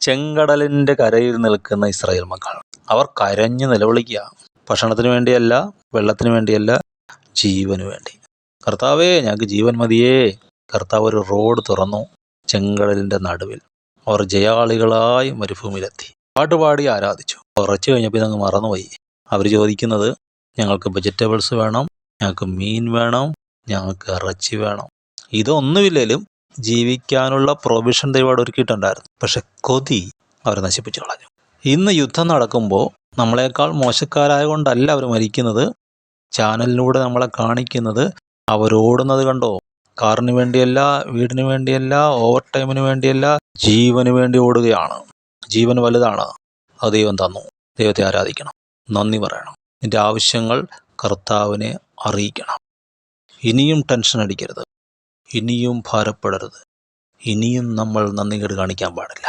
ചെങ്കടലിൻ്റെ കരയിൽ നിൽക്കുന്ന ഇസ്രായേൽ മക്കൾ. അവർ കരഞ്ഞു നിലവിളിക്കുക. ഭക്ഷണത്തിന് വേണ്ടിയല്ല, വെള്ളത്തിന് വേണ്ടിയല്ല, ജീവന് വേണ്ടി. കർത്താവേ, ഞങ്ങൾക്ക് ജീവൻ മതിയേ. കർത്താവ് ഒരു റോഡ് തുറന്നു ചെങ്കടലിൻ്റെ നടുവിൽ. അവർ ജയാളികളായി മരുഭൂമിയിലെത്തി. പാട്ടുപാടി ആരാധിച്ചു. കുറച്ച് കഴിഞ്ഞപ്പോൾ ഇതങ്ങ് മറന്നുപോയി. അവർ ചോദിക്കുന്നത്, ഞങ്ങൾക്ക് വെജിറ്റബിൾസ് വേണം, ഞങ്ങൾക്ക് മീൻ വേണം, ഞങ്ങൾക്ക് ഇറച്ചി വേണം. ഇതൊന്നുമില്ലേലും ജീവിക്കാനുള്ള പ്രൊവിഷൻ ദൈവം ഒരുക്കിയിട്ടുണ്ടായിരുന്നു. പക്ഷെ കൊതി അവർ നശിപ്പിച്ചു കളഞ്ഞു. ഇന്ന് യുദ്ധം നടക്കുമ്പോൾ നമ്മളെക്കാൾ മോശക്കാരായ കൊണ്ടല്ല അവർ മരിക്കുന്നത്. ചാനലിലൂടെ നമ്മളെ കാണിക്കുന്നത് അവരോടുന്നത് കണ്ടോ, കാറിന് വേണ്ടിയല്ല, വീടിന് വേണ്ടിയല്ല, ഓവർ ടൈമിന് വേണ്ടിയല്ല, ജീവന് വേണ്ടി ഓടുകയാണ്. ജീവൻ വലുതാണ്. അത് ദൈവം തന്നു. ദൈവത്തെ ആരാധിക്കണം, നന്ദി പറയണം. നിൻ്റെ ആവശ്യങ്ങൾ കർത്താവിനെ അറിയിക്കണം. ഇനിയും ടെൻഷൻ അടിക്കരുത്, ഇനിയും ഭാരപ്പെടരുത്, ഇനിയും നമ്മൾ നന്ദികേട് കാണിക്കാൻ പാടില്ല.